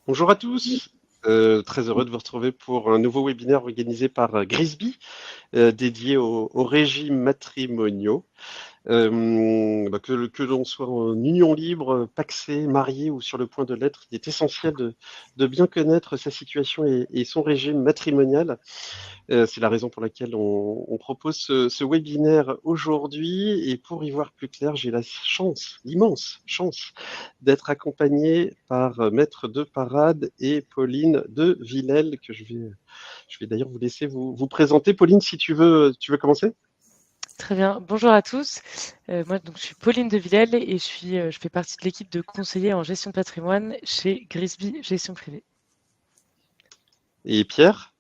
Bonjour à tous. Très heureux de vous retrouver pour un nouveau webinaire organisé par Grisby, dédié aux régimes matrimoniaux. Que l'on soit en union libre, pacsé, marié ou sur le point de l'être, il est essentiel de bien connaître sa situation et son régime matrimonial. C'est la raison pour laquelle on propose ce webinaire aujourd'hui. Et pour y voir plus clair, j'ai la chance, l'immense chance, d'être accompagné par Maître de Parade et Pauline de Villèle, que je vais d'ailleurs vous laisser vous présenter. Pauline, si tu veux commencer? Très bien. Bonjour à tous. Moi, donc, je suis Pauline de Villèle et je fais partie de l'équipe de conseillers en gestion de patrimoine chez Grisby Gestion Privée. Et Pierre?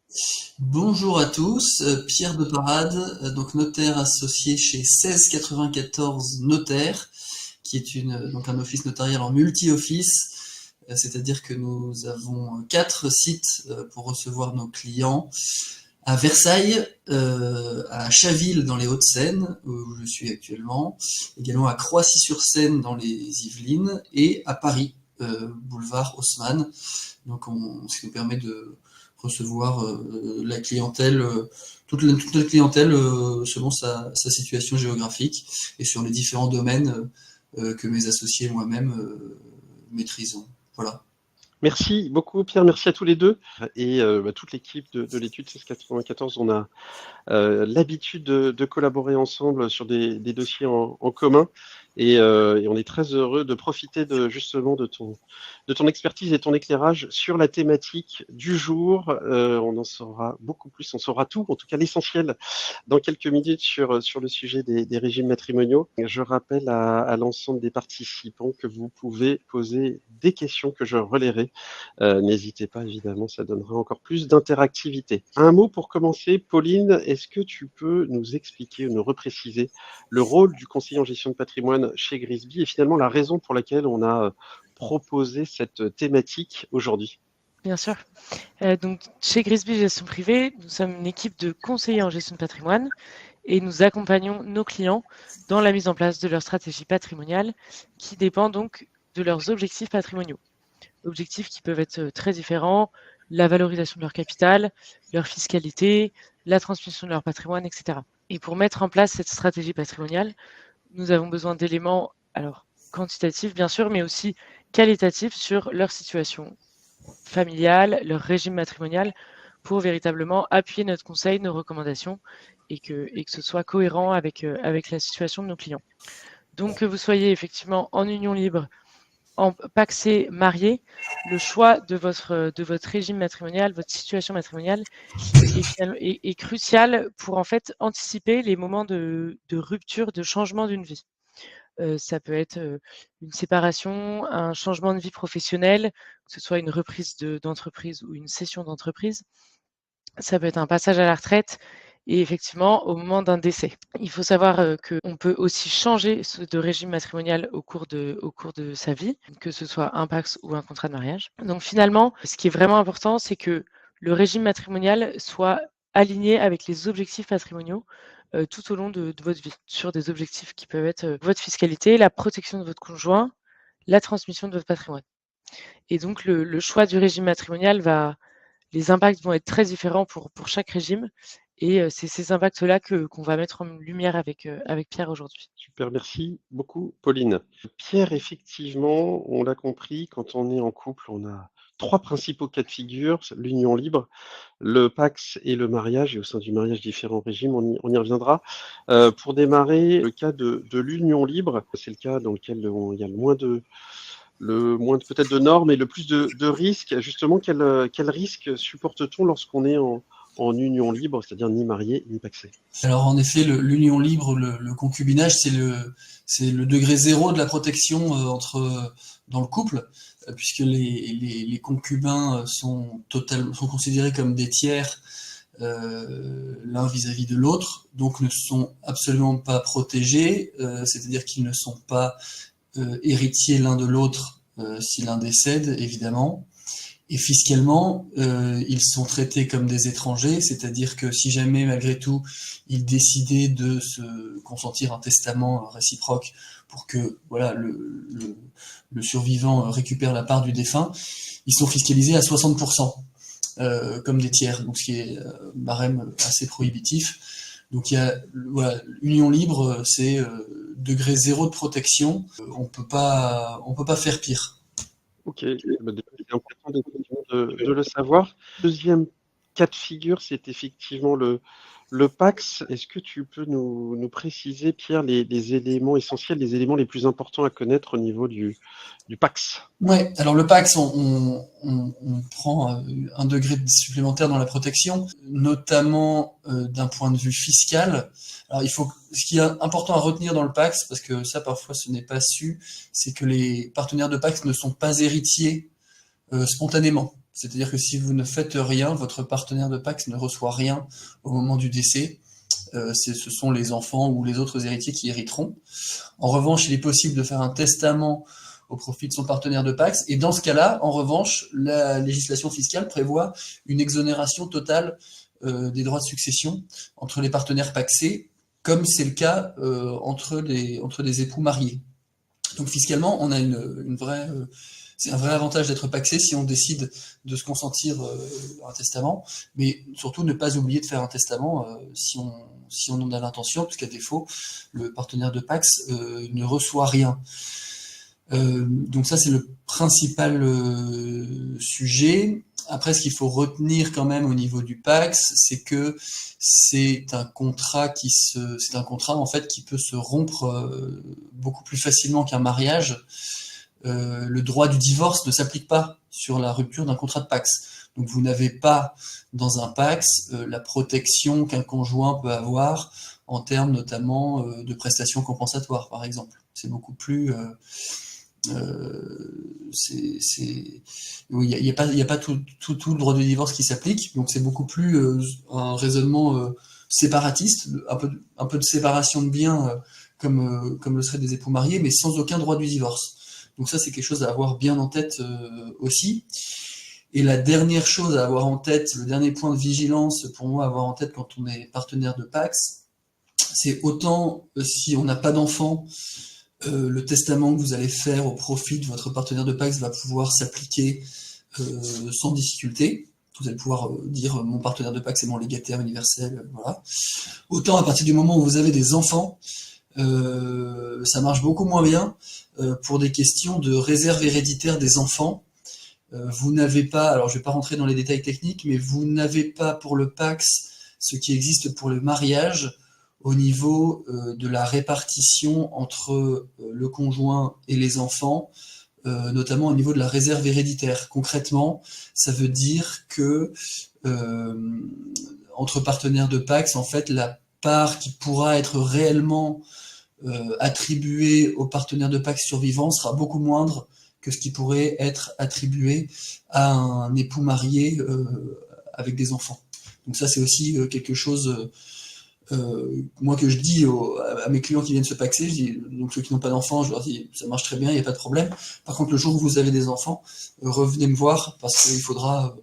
Bonjour à tous, Pierre de Parade, donc notaire associé chez 1694 Notaire, qui est donc un office notarial en multi-office, c'est-à-dire que nous avons 4 sites pour recevoir nos clients à Versailles, à Chaville dans les Hauts-de-Seine, où je suis actuellement, également à Croissy-sur-Seine dans les Yvelines, et à Paris, boulevard Haussmann. Donc ce qui nous permet de recevoir la clientèle, toute notre clientèle selon sa situation géographique et sur les différents domaines que mes associés et moi-même maîtrisons. Voilà. Merci beaucoup, Pierre. Merci à tous les deux. Et toute l'équipe de l'étude 1694, on a l'habitude de collaborer ensemble sur des dossiers en commun. Et on est très heureux de profiter justement de ton expertise et ton éclairage sur la thématique du jour. On en saura beaucoup plus, on saura tout, en tout cas l'essentiel, dans quelques minutes sur le sujet des régimes matrimoniaux. Je rappelle à l'ensemble des participants que vous pouvez poser des questions que je relayerai. N'hésitez pas, évidemment, ça donnera encore plus d'interactivité. Un mot pour commencer, Pauline, est-ce que tu peux nous expliquer ou nous repréciser le rôle du conseiller en gestion de patrimoine chez Grisby et finalement la raison pour laquelle on a proposé cette thématique aujourd'hui? Bien sûr. Donc, chez Grisby Gestion Privée, nous sommes une équipe de conseillers en gestion de patrimoine et nous accompagnons nos clients dans la mise en place de leur stratégie patrimoniale qui dépend donc de leurs objectifs patrimoniaux. Objectifs qui peuvent être très différents, la valorisation de leur capital, leur fiscalité, la transmission de leur patrimoine, etc. Et pour mettre en place cette stratégie patrimoniale, nous avons besoin d'éléments, alors quantitatifs bien sûr, mais aussi qualitatifs sur leur situation familiale, leur régime matrimonial, pour véritablement appuyer notre conseil, nos recommandations, et que ce soit cohérent avec la situation de nos clients. Donc que vous soyez effectivement en union libre, en pacsé, marié, le choix de votre régime matrimonial, votre situation matrimoniale est crucial pour en fait anticiper les moments de rupture, de changement d'une vie. Ça peut être une séparation, un changement de vie professionnelle, que ce soit une reprise d'entreprise ou une cession d'entreprise. Ça peut être un passage à la retraite et effectivement au moment d'un décès. Il faut savoir qu'on peut aussi changer de régime matrimonial au cours de sa vie, que ce soit un PACS ou un contrat de mariage. Donc finalement, ce qui est vraiment important, c'est que le régime matrimonial soit aligné avec les objectifs patrimoniaux tout au long de votre vie, sur des objectifs qui peuvent être votre fiscalité, la protection de votre conjoint, la transmission de votre patrimoine. Et donc le choix du régime matrimonial les impacts vont être très différents pour chaque régime. Et c'est ces impacts-là qu'on va mettre en lumière avec Pierre aujourd'hui. Super, merci beaucoup, Pauline. Pierre, effectivement, on l'a compris, quand on est en couple, on a trois principaux cas de figure, l'union libre, le PACS et le mariage, et au sein du mariage, différents régimes, on y reviendra. Pour démarrer, le cas de l'union libre, c'est le cas dans lequel il y a le moins peut-être de normes et le plus de risques. Justement, quel risque supporte-t-on lorsqu'on est en union libre, c'est-à-dire ni marié ni pacsé? Alors en effet, l'union libre, le concubinage, c'est le degré zéro de la protection dans le couple, puisque les concubins sont considérés comme des tiers l'un vis-à-vis de l'autre, donc ne sont absolument pas protégés, c'est-à-dire qu'ils ne sont pas héritiers l'un de l'autre si l'un décède, évidemment. Et fiscalement, ils sont traités comme des étrangers, c'est-à-dire que si jamais, malgré tout, ils décidaient de se consentir un testament réciproque pour que voilà le survivant récupère la part du défunt, ils sont fiscalisés à 60%, comme des tiers, donc ce qui est barème assez prohibitif. Donc il y a voilà, union libre, c'est degré zéro de protection. On peut pas faire pire. Ok, bah, déjà, c'est important de le savoir. Deuxième cas de figure, c'est effectivement le PAX. Est-ce que tu peux nous préciser, Pierre, les éléments essentiels, les éléments les plus importants à connaître au niveau du PAX? Ouais, alors le PAX, on prend un degré supplémentaire dans la protection, notamment d'un point de vue fiscal. Alors ce qui est important à retenir dans le PAX, parce que ça parfois ce n'est pas su, c'est que les partenaires de PAX ne sont pas héritiers spontanément. C'est-à-dire que si vous ne faites rien, votre partenaire de PAX ne reçoit rien au moment du décès. Ce sont les enfants ou les autres héritiers qui hériteront. En revanche, il est possible de faire un testament au profit de son partenaire de PAX. Et dans ce cas-là, en revanche, la législation fiscale prévoit une exonération totale des droits de succession entre les partenaires paxés, comme c'est le cas entre des époux mariés. Donc fiscalement, on a une vraie... c'est un vrai avantage d'être paxé si on décide de se consentir un testament, mais surtout ne pas oublier de faire un testament si on en a l'intention, puisqu'à défaut, le partenaire de Pax ne reçoit rien. Donc ça, c'est le principal sujet. Après, ce qu'il faut retenir quand même au niveau du Pax, c'est que c'est un contrat en fait qui peut se rompre beaucoup plus facilement qu'un mariage. Le droit du divorce ne s'applique pas sur la rupture d'un contrat de Pax. Donc vous n'avez pas dans un Pax la protection qu'un conjoint peut avoir en termes notamment de prestations compensatoires, par exemple. C'est beaucoup plus... oui, il y a pas tout le droit du divorce qui s'applique, donc c'est beaucoup plus un raisonnement séparatiste, un peu de séparation de biens comme le seraient des époux mariés, mais sans aucun droit du divorce. Donc ça, c'est quelque chose à avoir bien en tête aussi. Et la dernière chose à avoir en tête, le dernier point de vigilance pour moi à avoir en tête quand on est partenaire de Pax, c'est autant si on n'a pas d'enfant, le testament que vous allez faire au profit de votre partenaire de Pax va pouvoir s'appliquer sans difficulté. Vous allez pouvoir dire mon partenaire de Pax est mon légataire universel, voilà. Autant à partir du moment où vous avez des enfants, ça marche beaucoup moins bien pour des questions de réserve héréditaire des enfants. Vous n'avez pas, alors je ne vais pas rentrer dans les détails techniques, mais vous n'avez pas pour le Pax ce qui existe pour le mariage au niveau de la répartition entre le conjoint et les enfants, notamment au niveau de la réserve héréditaire. Concrètement, ça veut dire que entre partenaires de Pax, en fait, la part qui pourra être réellement attribuée aux partenaires de Pax survivants sera beaucoup moindre que ce qui pourrait être attribué à un époux marié avec des enfants. Donc ça, c'est aussi quelque chose... moi que je dis à mes clients qui viennent se paxer, je dis, donc ceux qui n'ont pas d'enfants, je leur dis ça marche très bien, il n'y a pas de problème. Par contre, le jour où vous avez des enfants, revenez me voir parce qu'il faudra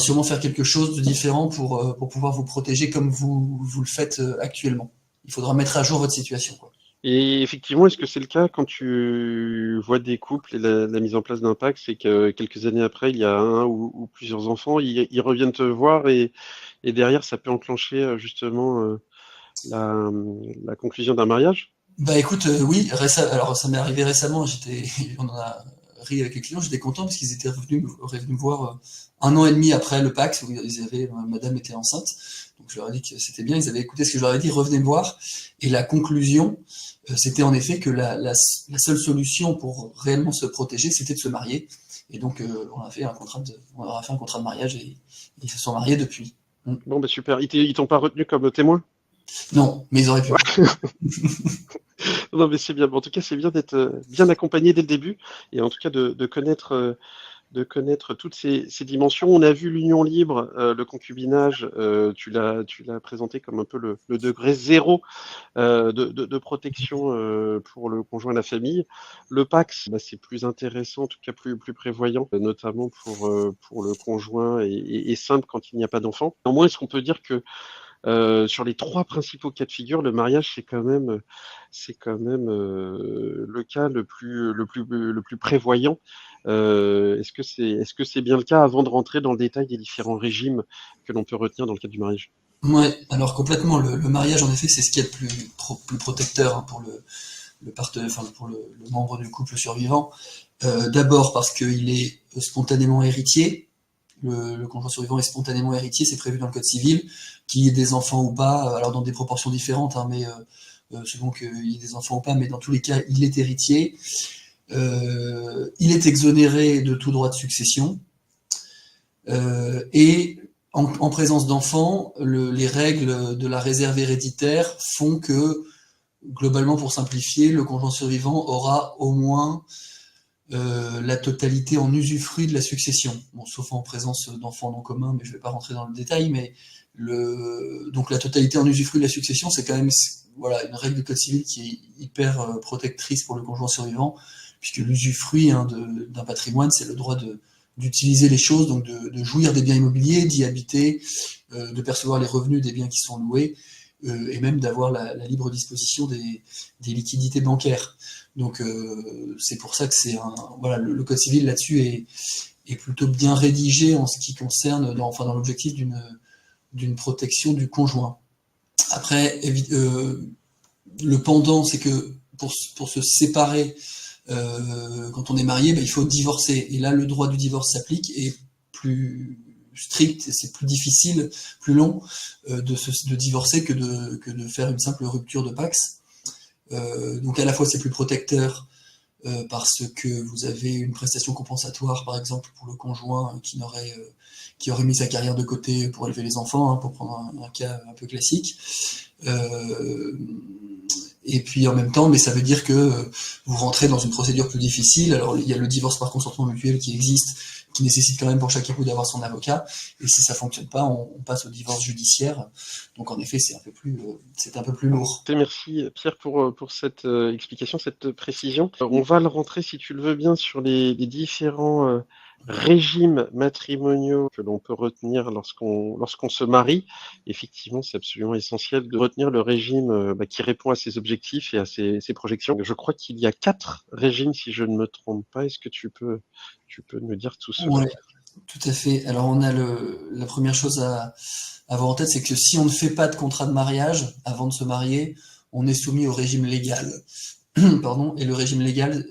sûrement faire quelque chose de différent pour pouvoir vous protéger comme vous le faites actuellement. Il faudra mettre à jour votre situation, quoi. Et effectivement, est-ce que c'est le cas quand tu vois des couples et la mise en place d'un PAX, c'est que quelques années après, il y a un ou plusieurs enfants, ils reviennent te voir et derrière, ça peut enclencher justement la conclusion d'un mariage? Bah écoute, oui, alors ça m'est arrivé récemment, on en a ri avec les clients, j'étais content parce qu'ils auraient venu me voir 1 an et demi après le Pax, où madame était enceinte, donc je leur ai dit que c'était bien, ils avaient écouté ce que je leur ai dit, revenez me voir, et la conclusion, c'était en effet que la seule solution pour réellement se protéger, c'était de se marier, et donc on a fait un contrat de mariage et ils se sont mariés depuis. Bon, bah super. Ils t'ont pas retenu comme témoin? Non, mais ils auraient pu. Non, mais c'est bien. En tout cas, c'est bien d'être bien accompagné dès le début et en tout cas de connaître toutes ces dimensions. On a vu l'union libre, le concubinage, tu l'as présenté comme un peu le degré zéro de protection pour le conjoint et la famille. Le Pax, bah, c'est plus intéressant, en tout cas plus prévoyant, notamment pour le conjoint et simple quand il n'y a pas d'enfant. Néanmoins, est-ce qu'on peut dire que Sur les trois principaux cas de figure, le mariage, c'est quand même le cas le plus prévoyant. Est-ce que c'est bien le cas avant de rentrer dans le détail des différents régimes que l'on peut retenir dans le cadre du mariage? Ouais, alors complètement, le mariage, en effet, c'est ce qu'il y a de plus protecteur, hein, pour le partenaire, enfin, pour le membre du couple survivant. D'abord parce qu'il est spontanément héritier. Le conjoint survivant est spontanément héritier, c'est prévu dans le code civil, qu'il y ait des enfants ou pas, alors dans des proportions différentes, hein, mais selon qu'il y ait des enfants ou pas, mais dans tous les cas, il est héritier. Il est exonéré de tout droit de succession. Et en présence d'enfants, les règles de la réserve héréditaire font que, globalement, pour simplifier, le conjoint survivant aura au moins la totalité en usufruit de la succession. Bon, sauf en présence d'enfants non communs, mais je ne vais pas rentrer dans le détail, mais donc la totalité en usufruit de la succession, c'est quand même, voilà, une règle de code civil qui est hyper protectrice pour le conjoint survivant, puisque l'usufruit, hein, d'un patrimoine, c'est le droit d'utiliser les choses, donc de jouir des biens immobiliers, d'y habiter, de percevoir les revenus des biens qui sont loués, et même d'avoir la libre disposition des liquidités bancaires. Donc c'est pour ça que voilà, le code civil là-dessus est plutôt bien rédigé en ce qui concerne, dans l'objectif d'une protection du conjoint. Après, le pendant, c'est que pour se séparer, quand on est marié, il faut divorcer. Et là, le droit du divorce s'applique et plus strict, c'est plus difficile, plus long de divorcer que de faire une simple rupture de Pacs. Donc à la fois c'est plus protecteur parce que vous avez une prestation compensatoire, par exemple pour le conjoint qui aurait mis sa carrière de côté pour élever les enfants, hein, pour prendre un cas un peu classique. Et puis en même temps, mais ça veut dire que vous rentrez dans une procédure plus difficile. Alors il y a le divorce par consentement mutuel qui existe, qui nécessite quand même pour chaque époux d'avoir son avocat. Et si ça fonctionne pas, on passe au divorce judiciaire. Donc en effet, c'est un peu plus lourd. Merci Pierre pour cette explication, cette précision. On va le rentrer, si tu le veux bien, sur les différents régimes matrimoniaux que l'on peut retenir lorsqu'on se marie. Effectivement, c'est absolument essentiel de retenir le régime qui répond à ses objectifs et à ses projections. Je crois qu'il y a 4 régimes, si je ne me trompe pas. Est-ce que tu peux me dire tout cela? Ouais, tout à fait. Alors on a la première chose à avoir en tête, c'est que si on ne fait pas de contrat de mariage avant de se marier, on est soumis au régime légal. Pardon. Et le régime légal,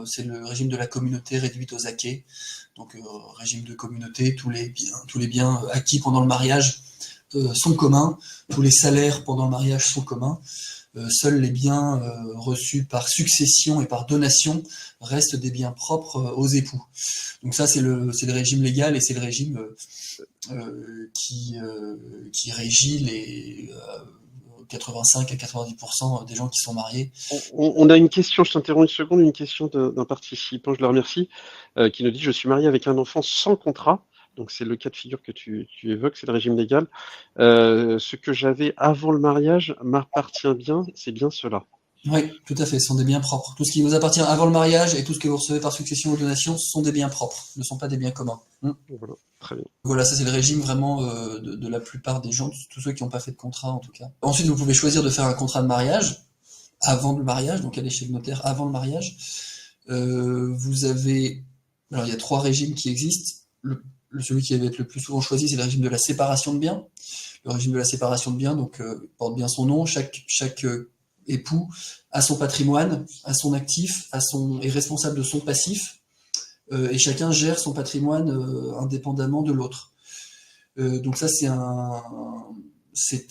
c'est le régime de la communauté réduite aux acquits. Donc régime de communauté, tous les biens acquis pendant le mariage sont communs, tous les salaires pendant le mariage sont communs. Seuls les biens reçus par succession et par donation restent des biens propres aux époux. Donc ça, c'est le régime légal et c'est le régime qui régit les 85 à 90% des gens qui sont mariés. On a une question, je t'interromps une seconde, une question d'un participant, je le remercie, qui nous dit: je suis marié avec un enfant sans contrat. Donc c'est le cas de figure que tu évoques, c'est le régime légal. Ce que j'avais avant le mariage m'appartient bien, c'est bien cela. Oui, tout à fait, ce sont des biens propres. Tout ce qui vous appartient avant le mariage et tout ce que vous recevez par succession ou donation, ce sont des biens propres, ne sont pas des biens communs. Voilà, très bien. Voilà, ça c'est le régime vraiment de la plupart des gens, tous ceux qui n'ont pas fait de contrat en tout cas. Ensuite, vous pouvez choisir de faire un contrat de mariage avant le mariage, donc aller chez le notaire avant le mariage. Vous avez... Alors il y a 3 régimes qui existent. Celui qui va être le plus souvent choisi, c'est le régime de la séparation de biens. Le régime de la séparation de biens, donc porte bien son nom. Chaque époux a son patrimoine, a son actif, est responsable de son passif, et chacun gère son patrimoine indépendamment de l'autre. Donc ça, c'est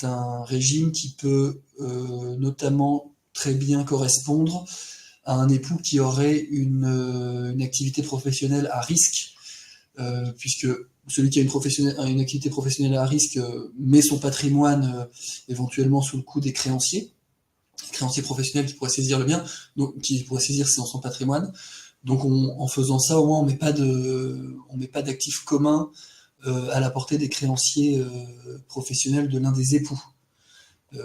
un régime qui peut notamment très bien correspondre à un époux qui aurait une activité professionnelle à risque, puisque celui qui a une activité professionnelle à risque met son patrimoine éventuellement sous le coup des créanciers professionnels qui pourraient saisir le bien, donc qui pourraient saisir son patrimoine. Donc en faisant ça, au moins on met pas d'actifs communs à la portée des créanciers professionnels de l'un des époux.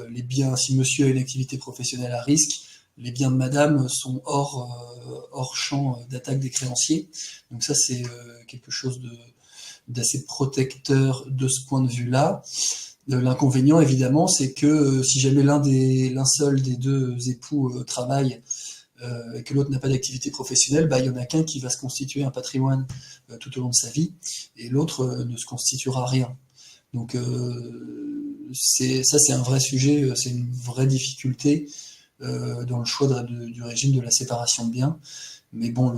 Les biens, si monsieur a une activité professionnelle à risque, les biens de madame sont hors champ d'attaque des créanciers. Donc ça, c'est quelque chose d'assez protecteur de ce point de vue-là. L'inconvénient, évidemment, c'est que si jamais l'un seul des deux époux travaille et que l'autre n'a pas d'activité professionnelle, il y en a qu'un qui va se constituer un patrimoine tout au long de sa vie, et l'autre ne se constituera rien. Donc c'est un vrai sujet, c'est une vraie difficulté dans le choix du régime de la séparation de biens. Mais bon,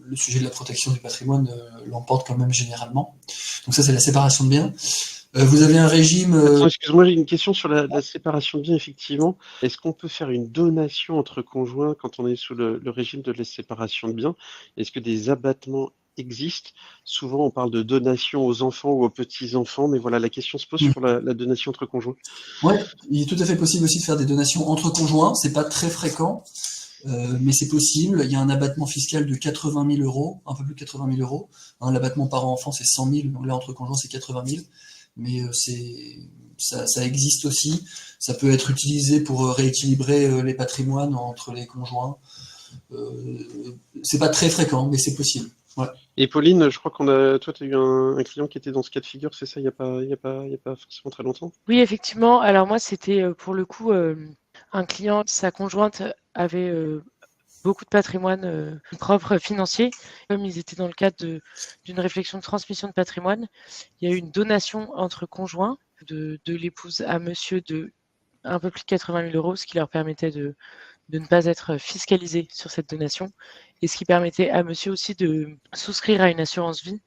le sujet de la protection du patrimoine l'emporte quand même généralement. Donc ça, c'est la séparation de biens. Vous avez un régime... Attends, excuse-moi, j'ai une question sur la séparation de biens, effectivement. Est-ce qu'on peut faire une donation entre conjoints quand on est sous le régime de la séparation de biens? Est-ce que des abattements existent? Souvent, on parle de donation aux enfants ou aux petits-enfants, mais voilà, la question se pose sur la donation entre conjoints. Ouais, il est tout à fait possible aussi de faire des donations entre conjoints. C'est pas très fréquent, mais c'est possible. Il y a un abattement fiscal de 80 000 euros, un peu plus de 80 000 euros. L'abattement par enfant, c'est 100 000, donc là, entre conjoints, c'est 80 000. Mais ça existe aussi. Ça peut être utilisé pour rééquilibrer les patrimoines entre les conjoints. C'est pas très fréquent, mais c'est possible. Ouais. Et Pauline, je crois toi, tu as eu un client qui était dans ce cas de figure, c'est ça, il y a pas forcément très longtemps? Oui, effectivement. Alors moi, c'était pour le coup un client, sa conjointe avait beaucoup de patrimoine propre financier. Comme ils étaient dans le cadre d'une réflexion de transmission de patrimoine, il y a eu une donation entre conjoints de l'épouse à monsieur de un peu plus de 80 000 euros, ce qui leur permettait de ne pas être fiscalisés sur cette donation et ce qui permettait à monsieur aussi de souscrire à une assurance vie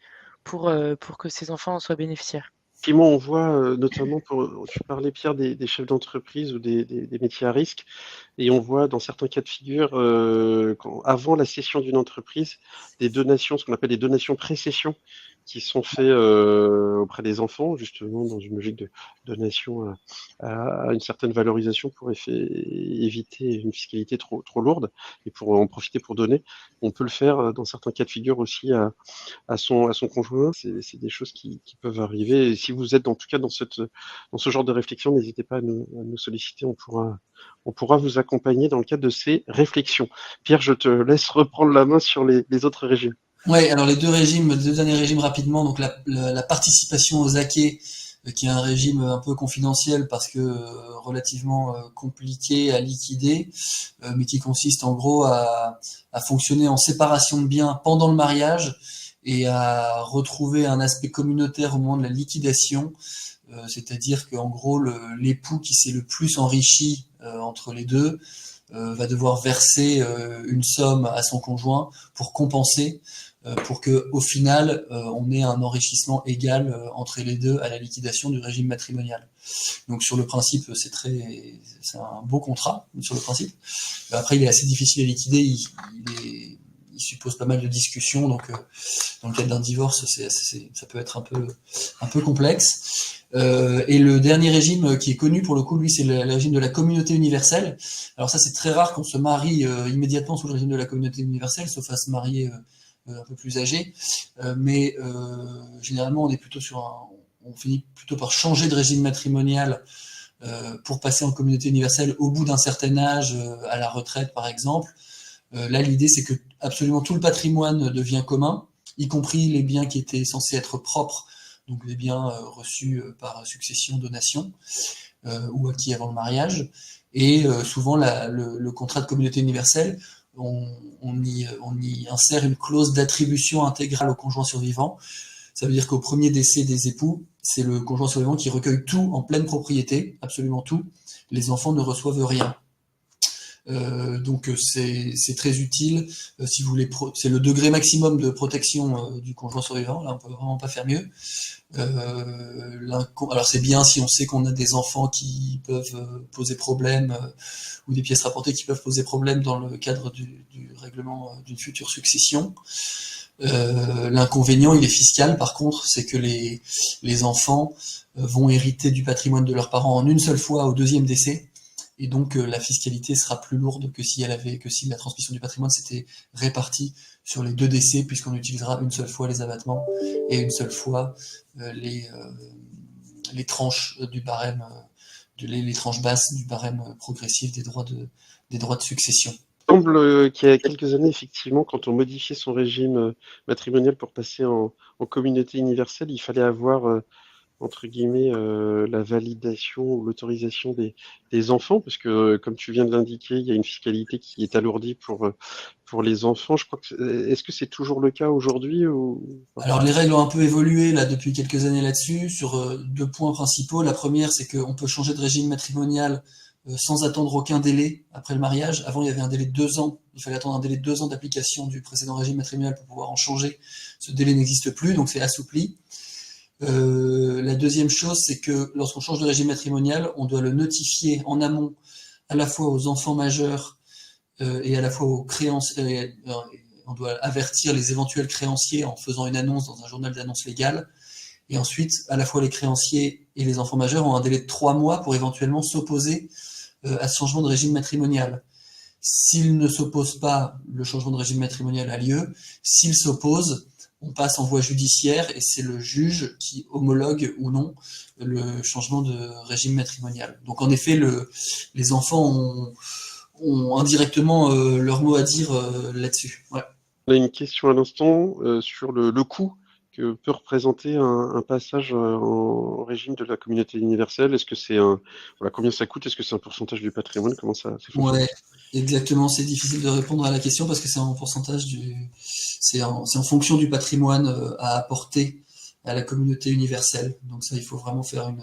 pour que ses enfants en soient bénéficiaires. Effectivement, on voit notamment, tu parlais Pierre des chefs d'entreprise ou des métiers à risque, et on voit dans certains cas de figure, avant la cession d'une entreprise, des donations, ce qu'on appelle des donations pré-cession, qui sont faites auprès des enfants, justement dans une logique de donation à une certaine valorisation pour éviter une fiscalité trop lourde et pour en profiter pour donner. On peut le faire dans certains cas de figure aussi à son conjoint. C'est des choses qui peuvent arriver. Et si vous êtes en tout cas dans ce genre de réflexion, n'hésitez pas à nous solliciter. On pourra vous accompagner dans le cadre de ces réflexions. Pierre, je te laisse reprendre la main sur les autres régimes. Ouais, alors les deux derniers régimes rapidement. Donc la participation aux acquets, qui est un régime un peu confidentiel parce que relativement compliqué à liquider, mais qui consiste en gros à fonctionner en séparation de biens pendant le mariage et à retrouver un aspect communautaire au moment de la liquidation. C'est-à-dire qu'en gros, l'époux qui s'est le plus enrichi entre les deux va devoir verser une somme à son conjoint pour compenser, pour que au final on ait un enrichissement égal entre les deux à la liquidation du régime matrimonial. Donc sur le principe, c'est un beau contrat sur le principe. Après, il est assez difficile à liquider, il suppose pas mal de discussions, donc dans le cadre d'un divorce, ça peut être un peu complexe. Et le dernier régime qui est connu pour le coup, lui, c'est le régime de la communauté universelle. Alors ça, c'est très rare qu'on se marie immédiatement sous le régime de la communauté universelle, sauf à se marier un peu plus âgé. Mais généralement, on finit plutôt par changer de régime matrimonial pour passer en communauté universelle au bout d'un certain âge, à la retraite par exemple. Là, l'idée, c'est que absolument tout le patrimoine devient commun, y compris les biens qui étaient censés être propres, donc des biens reçus par succession, donation, ou acquis avant le mariage. Et souvent, le contrat de communauté universelle, on y insère une clause d'attribution intégrale au conjoint survivant. Ça veut dire qu'au premier décès des époux, c'est le conjoint survivant qui recueille tout en pleine propriété, absolument tout. Les enfants ne reçoivent rien. Donc c'est très utile si vous voulez. C'est le degré maximum de protection du conjoint survivant. Là, on peut vraiment pas faire mieux. Alors c'est bien si on sait qu'on a des enfants qui peuvent poser problème ou des pièces rapportées qui peuvent poser problème dans le cadre du règlement d'une future succession. L'inconvénient, il est fiscal. Par contre, c'est que les enfants vont hériter du patrimoine de leurs parents en une seule fois au deuxième décès. Et donc la fiscalité sera plus lourde que si la transmission du patrimoine s'était répartie sur les deux décès, puisqu'on utilisera une seule fois les abattements et une seule fois les tranches du barème, les tranches basses du barème progressif des droits de succession. Il semble qu'il y a quelques années, effectivement, quand on modifiait son régime matrimonial pour passer en communauté universelle, il fallait avoir entre guillemets, la validation ou l'autorisation des enfants, parce que, comme tu viens de l'indiquer, il y a une fiscalité qui est alourdie pour les enfants. Je crois que est-ce que c'est toujours le cas aujourd'hui ou pas? Alors les règles ont un peu évolué là depuis quelques années là-dessus sur deux points principaux. La première, c'est qu'on peut changer de régime matrimonial sans attendre aucun délai après le mariage. Avant, il y avait un délai de 2 ans. Il fallait attendre un délai de 2 ans d'application du précédent régime matrimonial pour pouvoir en changer. Ce délai n'existe plus, donc c'est assoupli. La deuxième chose, c'est que lorsqu'on change de régime matrimonial, on doit le notifier en amont à la fois aux enfants majeurs et à la fois aux créanciers. On doit avertir les éventuels créanciers en faisant une annonce dans un journal d'annonce légale. Et ensuite, à la fois les créanciers et les enfants majeurs ont un délai de 3 mois pour éventuellement s'opposer à ce changement de régime matrimonial. S'ils ne s'opposent pas, le changement de régime matrimonial a lieu. S'ils s'opposent, on passe en voie judiciaire et c'est le juge qui homologue ou non le changement de régime matrimonial. Donc en effet, les enfants ont indirectement leur mot à dire là-dessus. Ouais. On a une question à l'instant sur le coût que peut représenter un passage en régime de la communauté universelle. Est-ce que c'est voilà, combien ça coûte? Est-ce que c'est un pourcentage du patrimoine? Comment ça fonctionne? Ouais, exactement. C'est difficile de répondre à la question parce que c'est en pourcentage c'est en fonction du patrimoine à apporter à la communauté universelle. Donc ça, il faut vraiment faire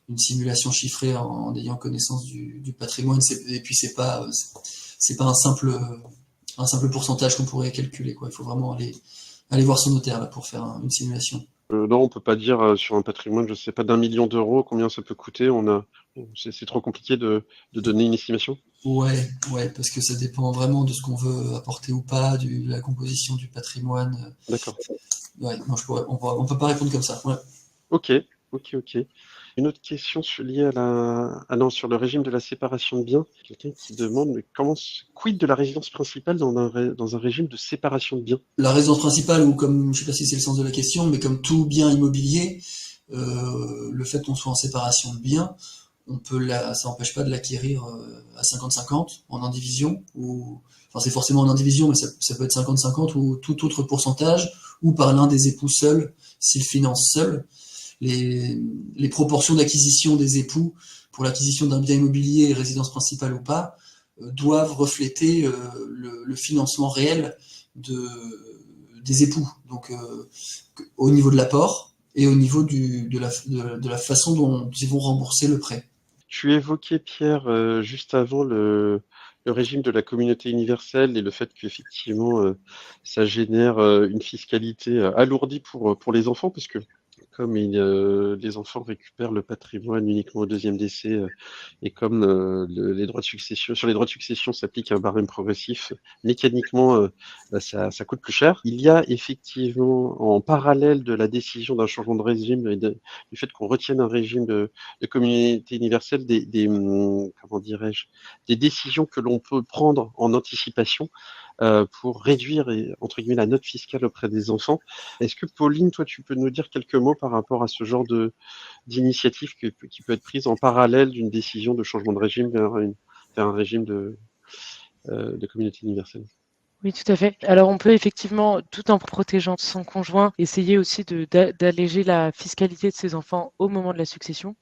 une simulation chiffrée en ayant connaissance du patrimoine. Et puis c'est pas un simple pourcentage qu'on pourrait calculer, quoi. Il faut vraiment aller voir son notaire là pour faire une simulation. Non, on peut pas dire sur un patrimoine, je sais pas, d'1 million d'euros, combien ça peut coûter. C'est trop compliqué de donner une estimation. Ouais, parce que ça dépend vraiment de ce qu'on veut apporter ou pas, de la composition du patrimoine. D'accord. Ouais, non, on peut pas répondre comme ça. Ouais. Ok. Une autre question liée à non, sur le régime de la séparation de biens. Quelqu'un qui demande, mais quid de la résidence principale dans un régime de séparation de biens? La résidence principale, ou comme, je sais pas si c'est le sens de la question, mais comme tout bien immobilier, le fait qu'on soit en séparation de biens, ça n'empêche pas de l'acquérir à 50-50 en indivision, enfin c'est forcément en indivision, mais ça peut être 50-50 ou tout autre pourcentage, ou par l'un des époux seuls, s'ils financent seuls. Les proportions d'acquisition des époux pour l'acquisition d'un bien immobilier, résidence principale ou pas, doivent refléter le financement réel des époux. Donc au niveau de l'apport et au niveau de la façon dont ils vont rembourser le prêt. Tu évoquais, Pierre, juste avant le régime de la communauté universelle et le fait qu'effectivement ça génère une fiscalité alourdie pour les enfants, parce que comme les enfants récupèrent le patrimoine uniquement au deuxième décès et comme les droits de succession, sur les droits de succession s'applique un barème progressif, mécaniquement ça coûte plus cher. Il y a effectivement en parallèle de la décision d'un changement de régime et du fait qu'on retienne un régime de communauté universelle comment dirais-je, des décisions que l'on peut prendre en anticipation pour réduire entre guillemets la note fiscale auprès des enfants. Est-ce que Pauline, toi, tu peux nous dire quelques mots par rapport à ce genre d'initiative qui peut être prise en parallèle d'une décision de changement de régime vers un régime de communauté universelle? Oui, tout à fait. Alors, on peut effectivement, tout en protégeant son conjoint, essayer aussi d'alléger la fiscalité de ses enfants au moment de la succession.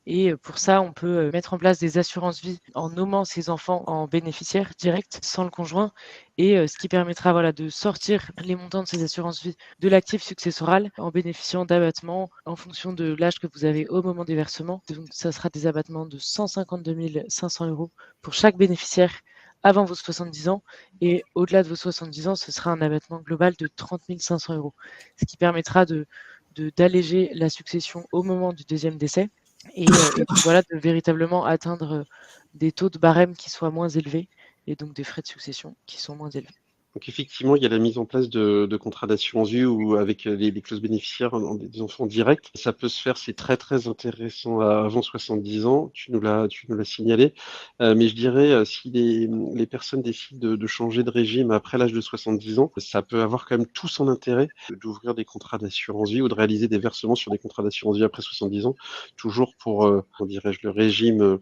Et pour ça, on peut mettre en place des assurances vie en nommant ses enfants en bénéficiaires directs sans le conjoint. Et ce qui permettra voilà, de sortir les montants de ces assurances vie de l'actif successoral en bénéficiant d'abattements en fonction de l'âge que vous avez au moment des versements. Donc, ça sera des abattements de 152 500 € pour chaque bénéficiaire avant vos 70 ans et au-delà de vos 70 ans, ce sera un abattement global de 30 500 €, ce qui permettra d'alléger la succession au moment du deuxième décès et donc voilà, de véritablement atteindre des taux de barème qui soient moins élevés et donc des frais de succession qui sont moins élevés. Donc effectivement, il y a la mise en place de contrats d'assurance vie ou avec les clauses bénéficiaires des enfants directs. Ça peut se faire, c'est très très intéressant avant 70 ans. Tu nous l'as signalé. Mais je dirais, si les personnes décident de changer de régime après l'âge de 70 ans, ça peut avoir quand même tout son intérêt d'ouvrir des contrats d'assurance vie ou de réaliser des versements sur des contrats d'assurance vie après 70 ans, toujours pour, comment dirais-je, le régime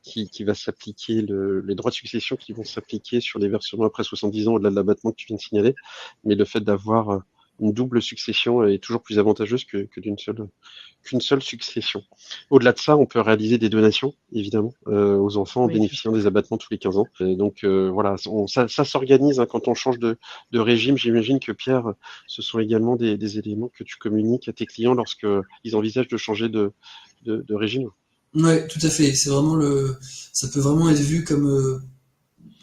qui va s'appliquer, les droits de succession qui vont s'appliquer sur les versements après 70 ans au-delà de l'abattement que tu viens de signaler, mais le fait d'avoir une double succession est toujours plus avantageuse qu'une seule succession. Au-delà de ça, on peut réaliser des donations, évidemment, aux enfants en bénéficiant des abattements tous les 15 ans. Et donc voilà, ça s'organise quand on change de régime. J'imagine que Pierre, ce sont également des éléments que tu communiques à tes clients lorsqu'ils envisagent de changer de régime. Ouais, tout à fait. C'est vraiment ça peut vraiment être vu comme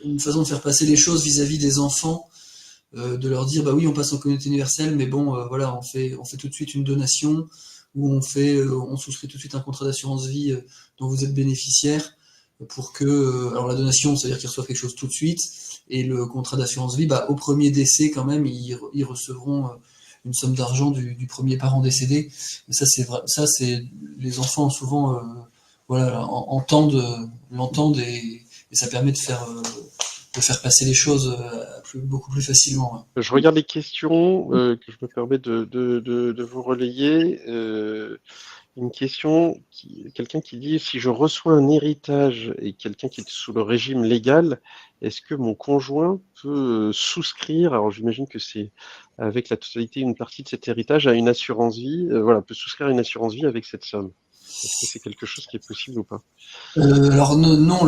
une façon de faire passer les choses vis-à-vis des enfants, de leur dire bah oui, on passe en communauté universelle, mais bon, voilà, on fait tout de suite une donation, ou on souscrit tout de suite un contrat d'assurance vie dont vous êtes bénéficiaire, pour que, alors la donation, c'est-à-dire qu'ils reçoivent quelque chose tout de suite, et le contrat d'assurance vie, bah au premier décès quand même, ils recevront une somme d'argent du premier parent décédé. Et ça, c'est vrai, ça c'est les enfants souvent, voilà, l'entendent et ça permet de faire passer les choses beaucoup plus facilement. Ouais. Je regarde les questions que je me permets de vous relayer. Une question, quelqu'un qui dit, si je reçois un héritage et quelqu'un qui est sous le régime légal, est-ce que mon conjoint peut souscrire, alors j'imagine que c'est avec la totalité une partie de cet héritage, à une assurance vie, peut souscrire à une assurance vie avec cette somme? Est-ce que c'est quelque chose qui est possible ou pas? Alors non,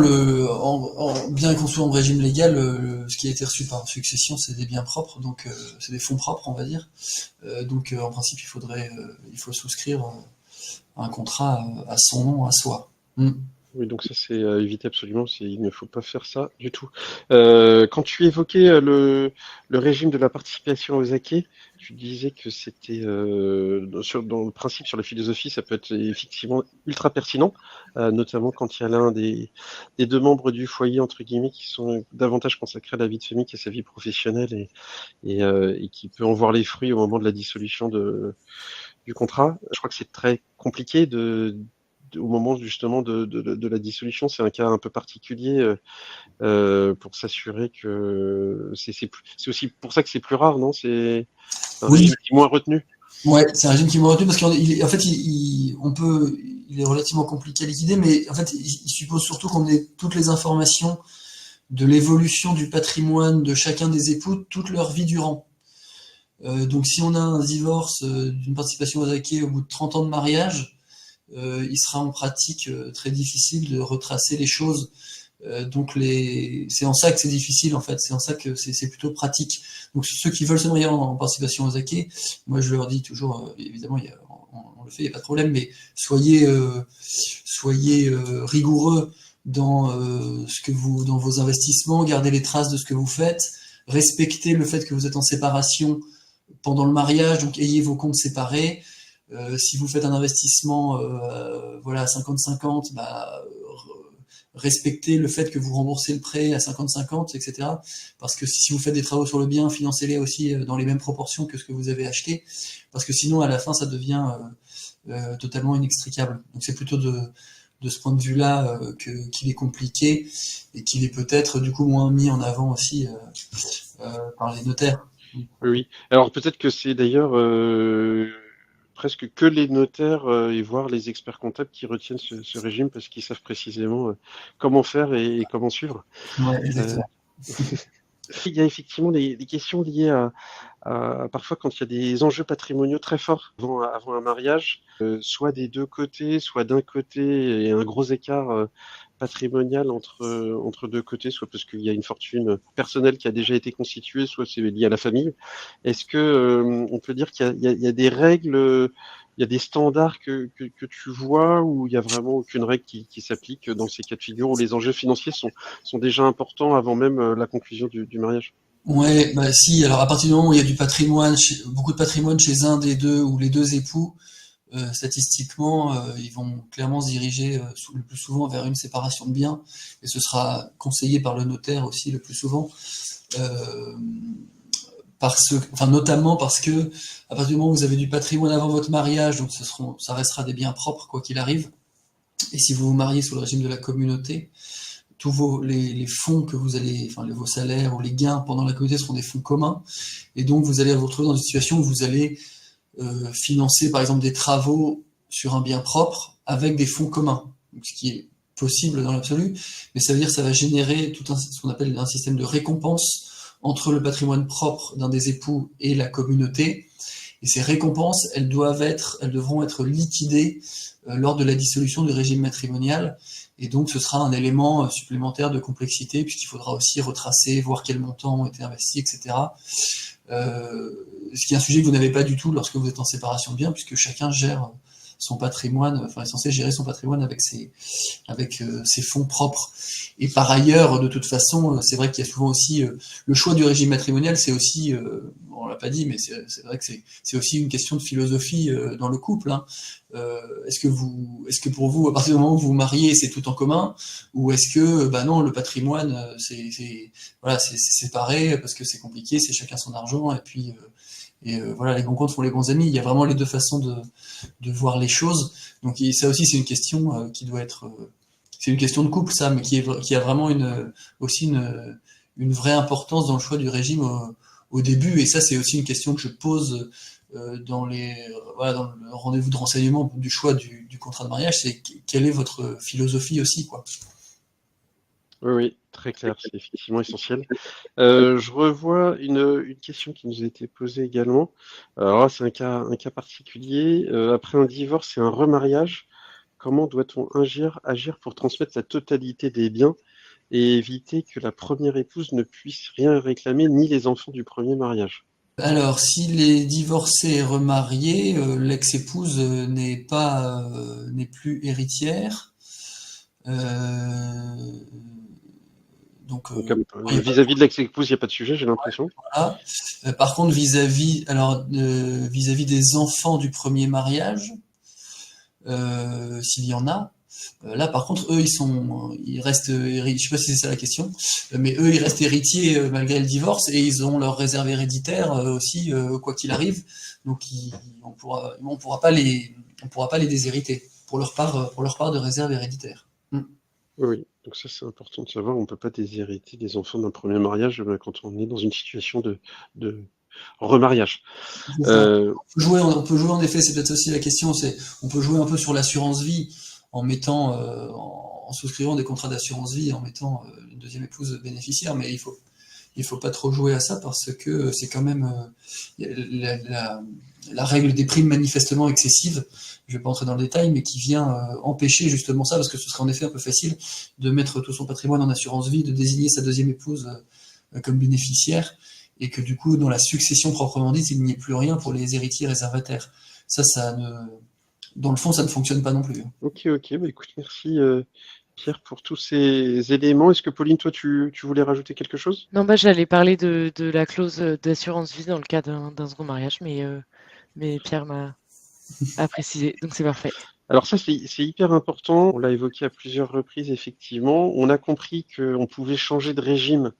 bien qu'on soit en régime légal, ce qui a été reçu par succession, c'est des biens propres, donc c'est des fonds propres, on va dire. Donc en principe, il faut souscrire un contrat à son nom, à soi. Oui, donc ça c'est à éviter absolument, il ne faut pas faire ça du tout. Quand tu évoquais le régime de la participation aux acquis, tu disais que c'était dans le principe, sur la philosophie, ça peut être effectivement ultra pertinent, notamment quand il y a l'un des deux membres du foyer, entre guillemets, qui sont davantage consacrés à la vie de famille qu'à sa vie professionnelle et qui peut en voir les fruits au moment de la dissolution du contrat. Je crois que c'est très compliqué au moment justement de la dissolution, c'est un cas un peu particulier pour s'assurer que c'est aussi pour ça que c'est plus rare, non? C'est un régime qui est moins retenu. Ouais, c'est un régime qui est moins retenu parce qu'en fait, il est relativement compliqué à liquider, mais en fait, il suppose surtout qu'on ait toutes les informations de l'évolution du patrimoine de chacun des époux toute leur vie durant. Donc si on a un divorce d'une participation aux acquis au bout de 30 ans de mariage, il sera en pratique très difficile de retracer les choses. Donc c'est en ça que c'est difficile en fait, c'est en ça que c'est plutôt pratique. Donc ceux qui veulent se marier en participation aux acquis, moi je leur dis toujours, évidemment on le fait, il n'y a pas de problème, mais soyez rigoureux dans dans vos investissements, gardez les traces de ce que vous faites, respectez le fait que vous êtes en séparation pendant le mariage, donc ayez vos comptes séparés. Si vous faites un investissement à 50-50, respectez le fait que vous remboursez le prêt à 50-50, etc. Parce que si vous faites des travaux sur le bien, financez-les aussi dans les mêmes proportions que ce que vous avez acheté, parce que sinon à la fin ça devient totalement inextricable. Donc c'est plutôt de ce point de vue-là qu'il est compliqué et qu'il est peut-être du coup moins mis en avant aussi par les notaires. Oui. Alors peut-être que c'est d'ailleurs presque que les notaires et voire les experts comptables qui retiennent ce régime parce qu'ils savent précisément comment faire et comment suivre. Ouais, exactement. Il y a effectivement des questions liées à parfois quand il y a des enjeux patrimoniaux très forts avant un mariage, soit des deux côtés, soit d'un côté, et un gros écart patrimonial entre deux côtés, soit parce qu'il y a une fortune personnelle qui a déjà été constituée, soit c'est lié à la famille. Est-ce que on peut dire qu'il y a des règles, il y a des standards que tu vois, où il n'y a vraiment aucune règle qui s'applique dans ces cas de figure où les enjeux financiers sont déjà importants avant même la conclusion du mariage? Ouais, bah si, alors à partir du moment où il y a du patrimoine, beaucoup de patrimoine chez un des deux ou les deux époux, statistiquement, ils vont clairement se diriger le plus souvent vers une séparation de biens, et ce sera conseillé par le notaire aussi le plus souvent, notamment parce que à partir du moment où vous avez du patrimoine avant votre mariage, donc ça restera des biens propres quoi qu'il arrive, et si vous vous mariez sous le régime de la communauté, tous les fonds que vous allez, vos salaires ou les gains pendant la communauté seront des fonds communs, et donc vous allez vous retrouver dans une situation où vous allez financer par exemple des travaux sur un bien propre avec des fonds communs, donc, ce qui est possible dans l'absolu, mais ça veut dire que ça va générer ce qu'on appelle un système de récompense entre le patrimoine propre d'un des époux et la communauté, Et ces récompenses, elles devront être liquidées lors de la dissolution du régime matrimonial. Et donc, ce sera un élément supplémentaire de complexité, puisqu'il faudra aussi retracer, voir quels montants ont été investis, etc. Ce qui est un sujet que vous n'avez pas du tout lorsque vous êtes en séparation de biens, puisque chacun gère son patrimoine, enfin est censé gérer son patrimoine avec ses fonds propres. Et par ailleurs, de toute façon, c'est vrai qu'il y a souvent aussi le choix du régime matrimonial, c'est aussi, on l'a pas dit, mais c'est vrai que c'est aussi une question de philosophie dans le couple. Hein. Est-ce que pour vous, à partir du moment où vous vous mariez, c'est tout en commun, ou est-ce que, bah non, le patrimoine, voilà, c'est séparé parce que c'est compliqué, c'est chacun son argent, et puis voilà, les bons comptes font les bons amis. Il y a vraiment les deux façons de voir les choses. Donc ça aussi, c'est une question qui doit être, c'est une question de couple, ça, mais qui a vraiment aussi une vraie importance dans le choix du régime au début. Et ça, c'est aussi une question que je pose dans dans le rendez-vous de renseignement du choix du contrat de mariage, c'est quelle est votre philosophie aussi, quoi. Oui, oui, très clair, c'est effectivement essentiel. Je revois une question qui nous a été posée également. Alors là, c'est un cas particulier. Après un divorce et un remariage, comment doit-on agir pour transmettre la totalité des biens et éviter que la première épouse ne puisse rien réclamer, ni les enfants du premier mariage? Alors, s'il est divorcé et remarié, l'ex-épouse n'est plus héritière. Donc, Donc, vis-à-vis de l'ex-épouse, il n'y a pas de sujet, j'ai l'impression. voilà. Par contre, vis-à-vis des enfants du premier mariage, s'il y en a, là, par contre, eux, ils restent héritiers. Je sais pas si c'est ça la question, mais eux, ils restent héritiers malgré le divorce et ils ont leur réserve héréditaire aussi, quoi qu'il arrive. Donc, on pourra pas les déshériter pour leur part de réserve héréditaire. Mm. Oui, oui. Donc ça, c'est important de savoir. On ne peut pas déshériter des enfants d'un premier mariage quand on est dans une situation de remariage. C'est ça. On peut jouer en effet, c'est peut-être aussi la question, on peut jouer un peu sur l'assurance vie en mettant, en souscrivant des contrats d'assurance vie, en mettant une deuxième épouse bénéficiaire, mais il faut pas trop jouer à ça parce que c'est quand même la règle des primes manifestement excessive. Je vais pas entrer dans le détail, mais qui vient empêcher justement ça, parce que ce serait en effet un peu facile de mettre tout son patrimoine en assurance vie, de désigner sa deuxième épouse comme bénéficiaire, et que du coup, dans la succession proprement dite, il n'y ait plus rien pour les héritiers réservataires. Dans le fond, ça ne fonctionne pas non plus. Ok, ok. Bah, écoute, merci Pierre pour tous ces éléments. Est-ce que Pauline, toi, tu voulais rajouter quelque chose? Non, bah, j'allais parler de la clause d'assurance vie dans le cas d'un second mariage, mais Pierre a précisé, donc c'est parfait. Alors ça, c'est hyper important. On l'a évoqué à plusieurs reprises, effectivement. On a compris qu'on pouvait changer de régime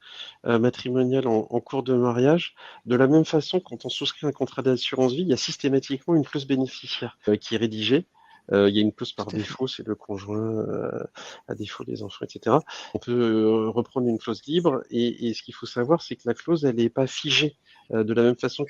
matrimonial en cours de mariage. De la même façon, quand on souscrit un contrat d'assurance vie, il y a systématiquement une clause bénéficiaire qui est rédigée. Il y a une clause par Tout à fait. défaut, c'est le conjoint, à défaut des enfants, etc. On peut reprendre une clause libre et ce qu'il faut savoir, c'est que la clause, elle n'est pas figée. De la même façon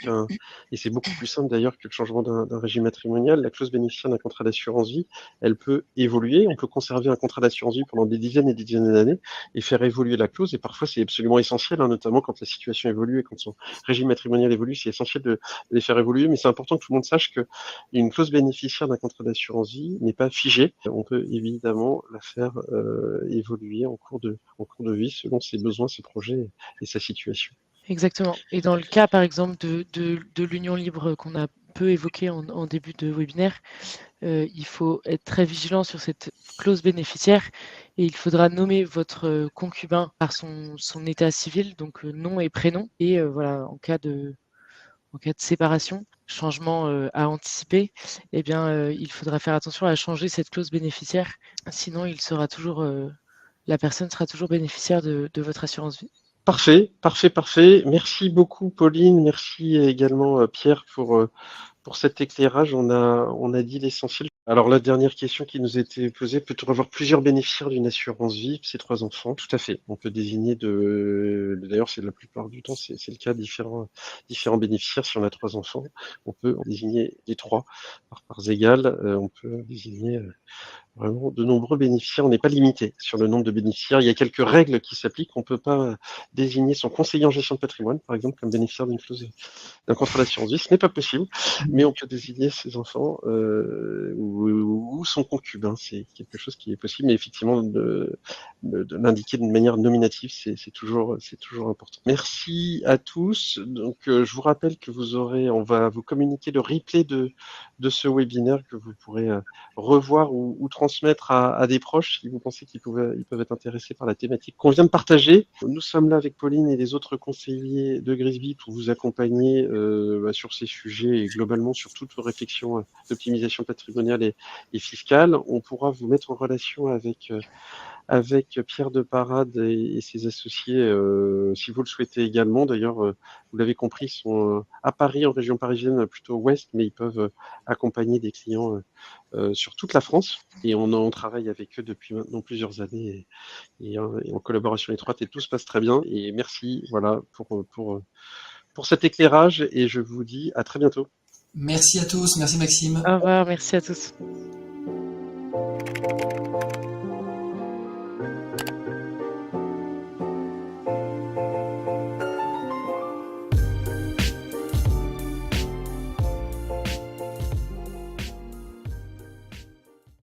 et c'est beaucoup plus simple d'ailleurs que le changement d'un régime matrimonial, la clause bénéficiaire d'un contrat d'assurance vie, elle peut évoluer. On peut conserver un contrat d'assurance vie pendant des dizaines et des dizaines d'années et faire évoluer la clause. Et parfois, c'est absolument essentiel, hein, notamment quand la situation évolue et quand son régime matrimonial évolue, c'est essentiel de les faire évoluer. Mais c'est important que tout le monde sache que une clause bénéficiaire d'un contrat d'assurance vie n'est pas figée. On peut évidemment la faire évoluer en cours de vie selon ses besoins, ses projets et sa situation. Exactement. Et dans le cas, par exemple, de l'union libre qu'on a peu évoqué en début de webinaire, il faut être très vigilant sur cette clause bénéficiaire et il faudra nommer votre concubin par son état civil, donc nom et prénom. Et voilà, en cas de séparation, changement à anticiper, eh bien, il faudra faire attention à changer cette clause bénéficiaire. Sinon, la personne sera toujours bénéficiaire de votre assurance vie. Parfait, parfait, parfait. Merci beaucoup, Pauline. Merci également, Pierre, pour cet éclairage. On a dit l'essentiel. Alors, la dernière question qui nous a été posée, peut-on avoir plusieurs bénéficiaires d'une assurance vie, ces 3 enfants? Tout à fait. On peut désigner d'ailleurs, c'est la plupart du temps, c'est le cas, différents bénéficiaires. Si on a 3 enfants, on peut en désigner les 3 par parts égales. On peut désigner vraiment de nombreux bénéficiaires. On n'est pas limité sur le nombre de bénéficiaires. Il y a quelques règles qui s'appliquent. On ne peut pas désigner son conseiller en gestion de patrimoine, par exemple, comme bénéficiaire d'une clause d'un contrat d'assurance vie. Ce n'est pas possible, mais on peut désigner ses enfants ou son concubin. C'est quelque chose qui est possible, mais effectivement, de l'indiquer d'une manière nominative, c'est toujours important. Merci à tous. Donc, je vous rappelle que on va vous communiquer le replay de ce webinaire que vous pourrez revoir ou transmettre à des proches si vous pensez ils peuvent être intéressés par la thématique qu'on vient de partager. Nous sommes là avec Pauline et les autres conseillers de Grisby pour vous accompagner sur ces sujets et globalement sur toutes vos réflexions d'optimisation patrimoniale et fiscale. On pourra vous mettre en relation avec Pierre de Parade et ses associés, si vous le souhaitez également. D'ailleurs, vous l'avez compris, ils sont à Paris, en région parisienne, plutôt ouest, mais ils peuvent accompagner des clients sur toute la France. Et on travaille avec eux depuis maintenant plusieurs années et en collaboration étroite, et tout se passe très bien. Et merci, voilà, pour cet éclairage, et je vous dis à très bientôt. Merci à tous, merci Maxime. Au revoir, merci à tous.